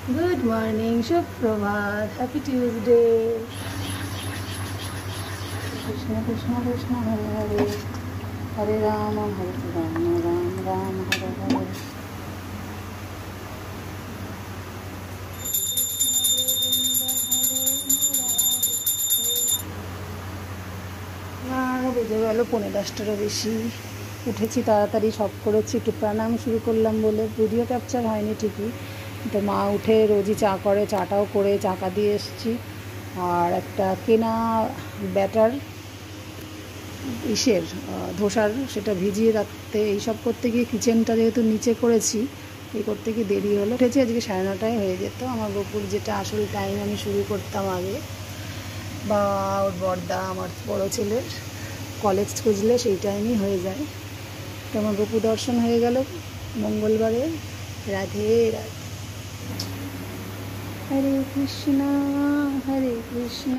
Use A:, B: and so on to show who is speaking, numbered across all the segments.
A: Good morning, Shubh-Prabhat, happy Tuesday. Krishna Krishna Krishna Hare Hare, Hare Rama Hare Rama, Rama Rama Hare Hare. বেজে গেল 9:30টারও বেশি। উঠেছি তাড়াতাড়ি, সব করেছি, একটু প্রাণায়াম শুরু করলাম বলে ভিডিও ক্যাপচার হয়নি ঠিকই। তো মা উঠে রোজই চা করে, চাটাও করে চাকা দিয়ে এসেছি। আর একটা কেনা ব্যাটার ধোসার, সেটা ভিজিয়ে রাখতে, এইসব করতে গিয়ে কিচেনটা যেহেতু নিচে করেছি, এই করতে গিয়ে দেরি হলো। উঠেছি আজকে 9:30টায় হয়ে যেত। আমার বকুর যেটা আসল টাইম আমি শুরু করতাম আগে, বা ওর বড়দা আমার বড়ো ছেলের কলেজ খুঁজলে সেই টাইমই হয়ে যায়। তো আমার গোপু দর্শন হয়ে গেল মঙ্গলবারে। রাধে রাধে, হরে কৃষ্ণ হরে কৃষ্ণ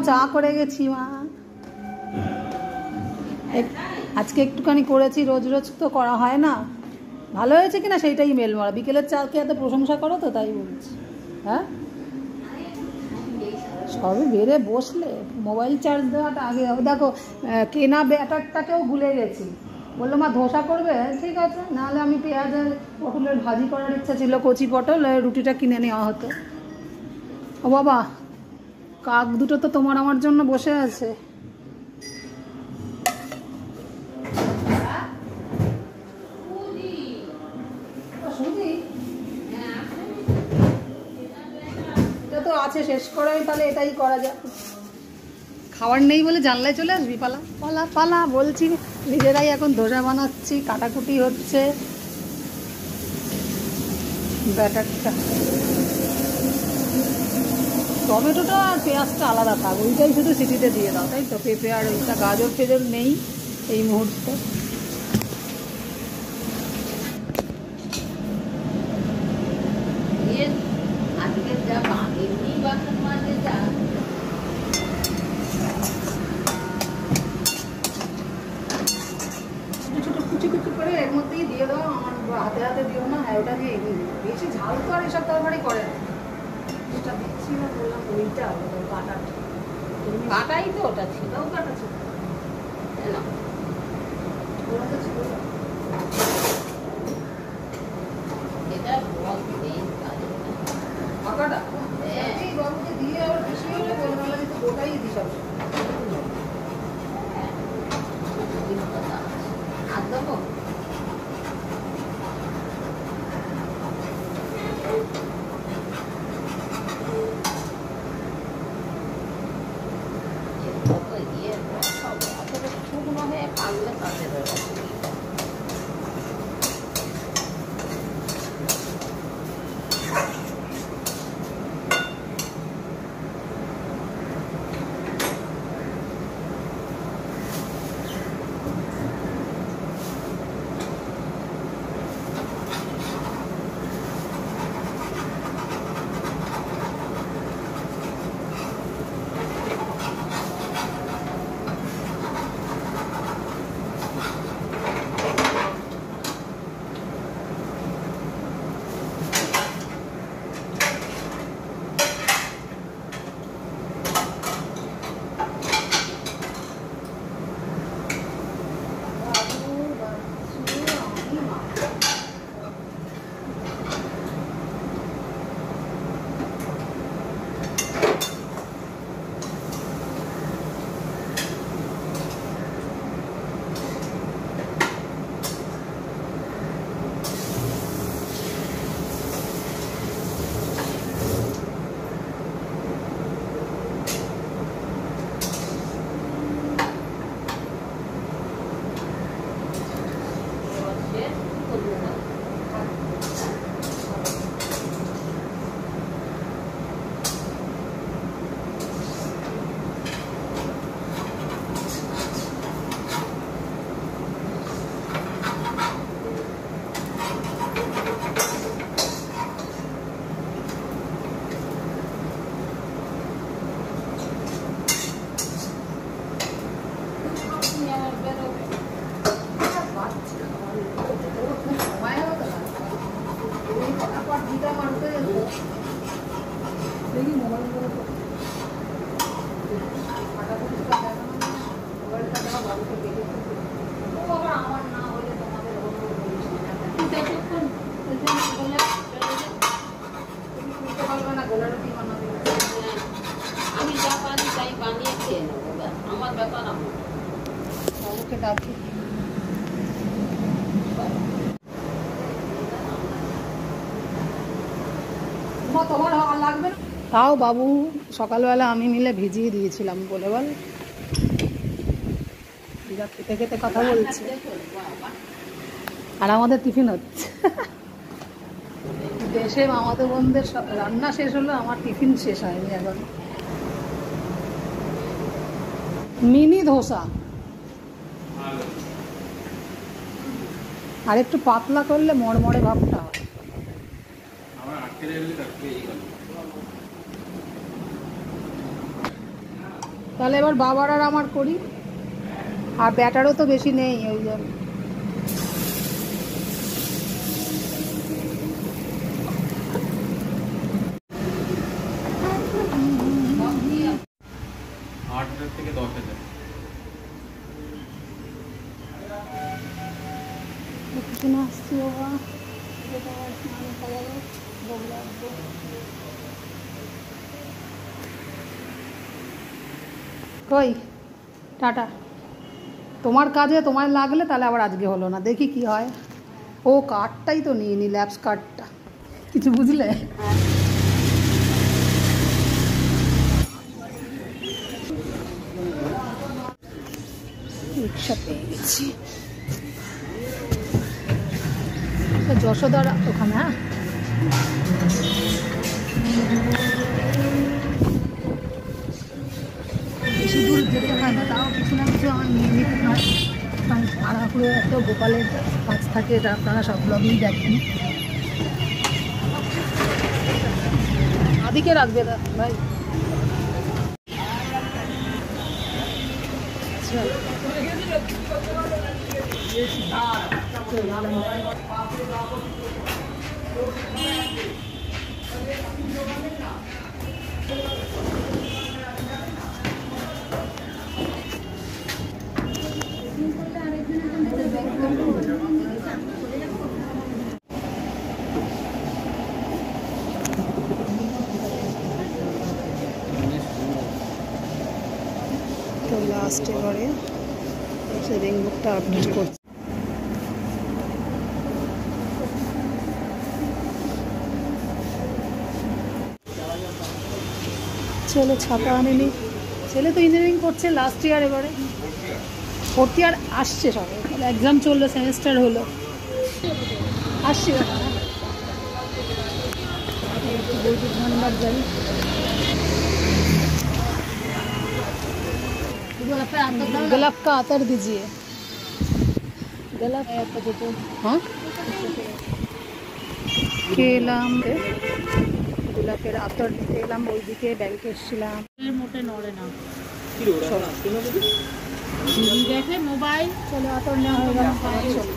A: চা করে গেছি মা। আজকে একটুখানি করেছি, রোজ রোজ তো করা হয় না। ভালো হয়েছে কিনা সেইটাই মেল মারা। বিকেলের চাকে এত প্রশংসা করো তো, তাই বলছি। হ্যাঁ, সবই বেড়ে বসলে মোবাইল চার্জ দেওয়াটা আগে। দেখো, কেনা ব্যাটারটাকেও ভুলে গেছি। বললো মা ধোসা করবে, ঠিক আছে, নাহলে আমি পেঁয়াজ আর পটলের ভাজি করার ইচ্ছা ছিল, কচি পটল, রুটিটা কিনে নেওয়া হতো। ও বাবা, কাক দুটো তো তোমার আমার জন্য বসে আছে। এটা তো আছে, শেষ করাই, তাহলে এটাই করা যাক। খাবার নেই বলে জানলায় চলে আসবি? পালা পালা পালা বলছি। নিজেরাই এখন ধোসা বানাচ্ছি, কাটাকুটি হচ্ছে ব্যাটারটা। টমেটোটা আর পেঁয়াজটা আলাদা থাক, ওইটাই শুধু সিটিতে দিয়ে দাও, তাই তো? পেঁপে আর ওইটা গাজর ফেজর নেই এই মুহূর্তে। ছোটো কুচি কুচি করে এর মধ্যেই দিয়ে দাও, আমার হাতে হাতে দিও না। হ্যাঁ, ওটা দিয়ে এগিয়ে দিও। বেশি ঝাল তো আর এসব তরকারি করে না। যেটা দিচ্ছি না বললাম, ওইটা কাটাটা, কাটাই তো ওটা ছিল, কাটা ছিল না, ওটা ছিল এটা কাটাটা। এই বাবুকে দিয়ে আবার বেশি হলে বলবে না, কিন্তু ওটাই দিই সব আর দেবো। শুকনো হয়ে পারলে তাদের দেখি মোবাইল করে মোবাইলটা দেওয়া বাড়িতে পেয়ে ও বাবা আমার না হলে তোমাদের পারবে না গোলা রুটি বানাবে।
B: আমি যা পারি তাই বানিয়ে খেয়ে নেবো, আমার ব্যাপার। আমার
A: বাবুকে ডাকি। তোমার আর লাগবে না? তাও বাবু সকালবেলা আমি মিলে ভিজিয়ে দিয়েছিলাম বলে বল, খেতে খেতে কথা বলছি আর আমাদের টিফিন হচ্ছে। দেশে মামাতো বোনদের রান্না শেষ হলো, আমার টিফিন শেষ হয়নি এখন। মিনি ধোসা আর একটু পাতলা করলে মড়মড়ে ভাবটা হয়। তাহলে এবার বাবার আর আমার করি, আর ব্যাটারও তো বেশি নেই ওই জন্য।
C: থেকে 10,000
A: কিছু না আসছি বাবা, কই টাটা। তোমার কাজে তোমায় লাগলে তাহলে আবার আজকে হলো না, দেখি কি হয়। ও কার্ডটাই তো নিয়ে নি, ল্যাবস কার্ডটা, কিছু বুঝলে? রিক্সা পেয়ে গেছি যশোদার ওখানে। হ্যাঁ বেশি দূর যেতে হয় না, তাও কিছু না কিছু আমার নিয়ে নিতে হয়। তাড়াহুড়ো এত গোপালের কাজ থাকে, এটা আপনারা সব ব্লগেই দেখেন। আদিকে রাখবে না ভাই। তো লাস্ট এবারে সেভিং বুকটা আপডেট করছি। ছেলে ছাতা আনেনি, ছেলে তো ইঞ্জিনিয়ারিং করছে লাস্ট ইয়ার, এবারে ফোর্থ ইয়ার আসছে সবাই, এক্সাম চললো, সেমিস্টার হলো, আসছে ধন্যবাদ যাই। गुलाब का अतर दीजिए। गुलाब हाँ খেলাম, গোলাপের আতর নিতে এলাম, ওইদিকে ব্যাংকে এসেছিলাম।
B: মোটে নড়ে না দেখে মোবাইল,
A: চলো আতর নেওয়া হয়ে গেল।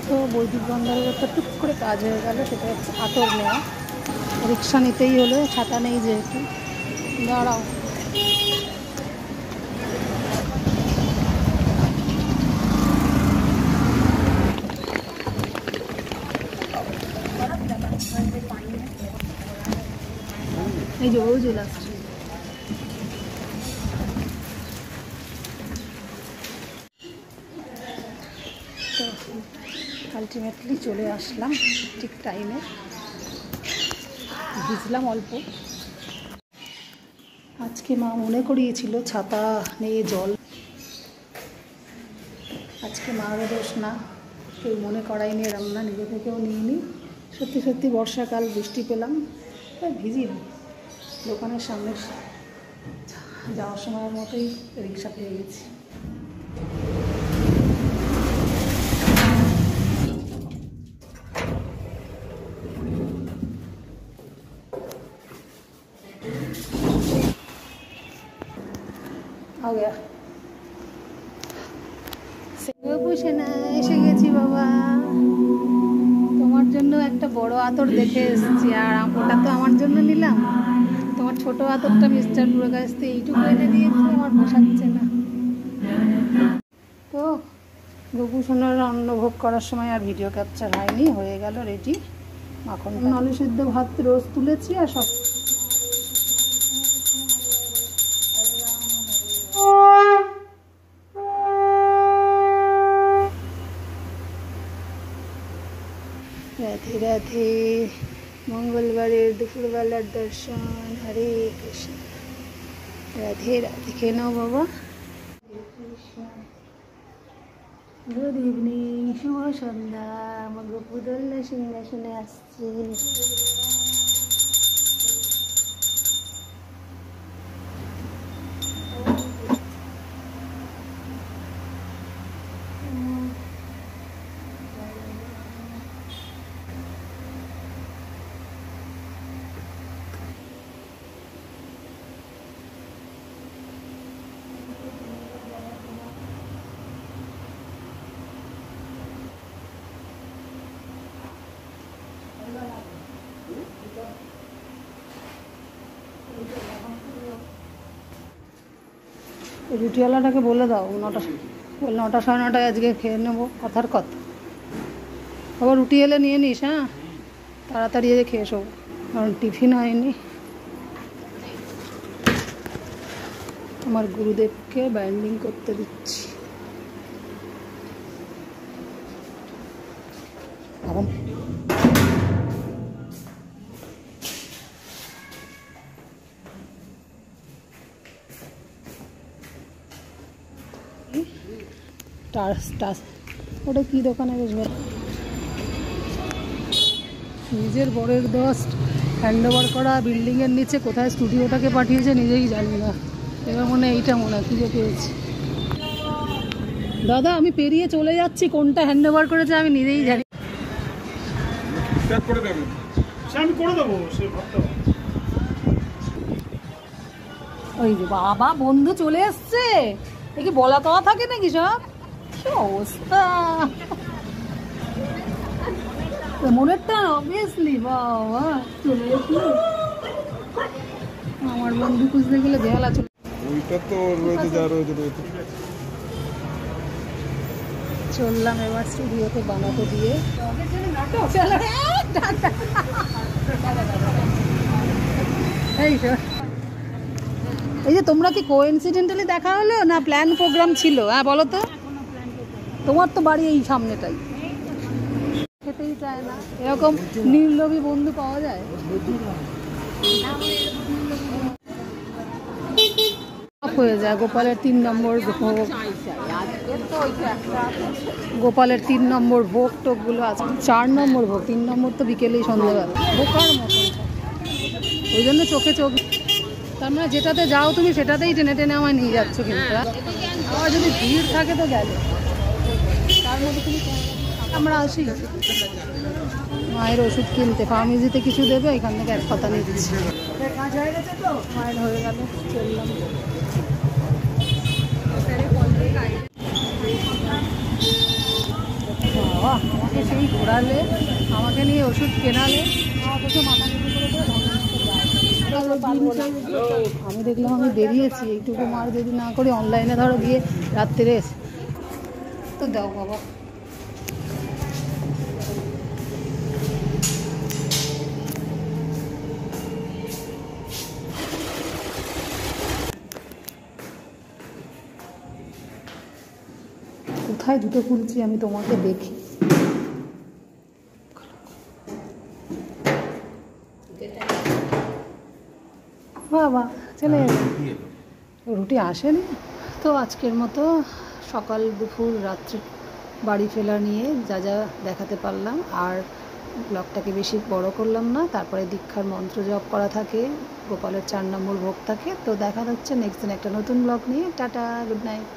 A: তো বৈদিক ভান্ডারের একটা টুক করে কাজ হয়ে গেল, সেটা হচ্ছে আতর নেওয়া। রিক্সা নিতেই হলো, ছাতা নেই যেহেতু। দাঁড়াও, এই যে ও চলে আসছে। তো আলটিমেটলি চলে আসলাম ঠিক টাইমে, ভিজলাম অল্প। আজকে মা মনে করিয়েছিল ছাতা নিয়ে জল, আজকে মারও দোষ না, কেউ মনে করায়নি, এরম না, নিজে থেকেও নিইনি। সত্যি সত্যি বর্ষাকাল, বৃষ্টি পেলাম, ভিজিনি। দোকানের সামনে যাওয়ার সময়ের মতোই রিক্সা পেয়ে গেছি। हो गया। এসে গেছি বাবা। তোমার জন্য একটা বড় আতর দেখে এসেছি, আর ওটা তো আমার জন্য নিলাম। তোমার ছোট আতরটা মিস্টার পুরোর কাছ থেকে এইটুকু এনে দিয়েছে, আমার পোষাচ্ছে না। তো গপু সোনার অন্নভোগ করার সময় আর ভিডিও ক্যাপচার হয়নি, হয়ে গেল রেডি। মাখন আলু সিদ্ধ ভাত রোজ তুলেছি, আর সব রাধে রাধে। মঙ্গলবারের দুপুরবেলার দর্শন। হরে কৃষ্ণ। রাধে রাধে। খেয়ে নাও বাবা। গুড ইভিনিং, শুভ সন্ধ্যা। আমার গপু দোলনা সিংহাসনে আসছে। রুটিওয়ালাটাকে বলে দাও 9টা 9:30 আজকে খেয়ে নেবো, কথার কথা। আবার রুটি এলে নিয়ে নিস, হ্যাঁ, তাড়াতাড়ি এসে খেয়ে শোবো, কারণ টিফিন হয়নি। আমার গুরুদেবকে বাইন্ডিং করতে দিচ্ছি। ওটা কি দোকানে বেশ ভালো। নিজের বরের দোস্ত হ্যান্ড ওভার করা বিল্ডিংয়ের নিচে কোথায় স্টুডিওটাকে পাঠিয়েছে নিজেই জানি না। এবার মনে এইটা মনে খুঁজে পেয়েছি। দাদা আমি পেরিয়ে চলে যাচ্ছি, কোনটা হ্যান্ড ওভার করেছে আমি নিজেই জানি। ওই যে বাবা বন্ধু চলে এসছে, এ কি বলা কথা থাকে নাকি সব? কি অবস্থা মনেরটা, অবভিয়াসলি। বাবা চলে এসলো, আমার বন্ধু খুঁজতে গেলে বেহালা চলে। চললাম এবার স্টুডিওতে বানাতে দিয়ে। এই যে তোমরা কি কোইন্সিডেন্টালি দেখা হলো না প্ল্যান প্রোগ্রাম ছিল? হ্যাঁ বলো তো। তোমার তো বাড়ি এই সামনেটাই, খেতেই চায় না। এরকম নির্লোভী বন্ধু পাওয়া যায়? হয়ে যায় গোপালের 3 নম্বর ভোগ। গোপালের 3 নম্বর ভোগ টোকগুলো আছে, 4 নম্বর ভোগ, 3 নম্বর তো বিকেলেই সন্ধ্যাবেলা। বোকার মতন, ওই জন্য চোখে চোখ। তার মানে যেটাতে যাও তুমি সেটাতেই টেনে টেনে আমায় নিয়ে যাচ্ছ। কিন্তু আবার যদি ভিড় থাকে তো গেলে, তার মধ্যে তুমি আমরা আসি মায়ের ওষুধ কিনতে। ফার্মেসিতে কিছু দেবে, এখান থেকে 1 পাতা নিয়ে দিচ্ছি। মায়ের হয়ে গেল, চললাম। বাবা আমাকে সেই ঘোরালে, আমাকে নিয়ে ওষুধ কেনালে, আমি দেখলাম আমি বেরিয়েছি, এইটুকু মার যদি না করে অনলাইনে ধরো গিয়ে রাত্রে এসে তো দাও বাবা। কোথায় জুতো খুলছি আমি তোমাকে দেখি। বাবা চলে রুটি আসেনি তো। আজকের মতো সকাল দুপুর রাত্রে বাড়ি ফেরা নিয়ে যা যা দেখাতে পারলাম, আর ব্লগটাকে বেশি বড় করলাম না। তারপরে দীক্ষার মন্ত্র জপ করা থাকে, গোপালের 4 নম্বর ভোগ থাকে। তো দেখা হচ্ছে নেক্সট দিন একটা নতুন ব্লগ নিয়ে। Tata, good night.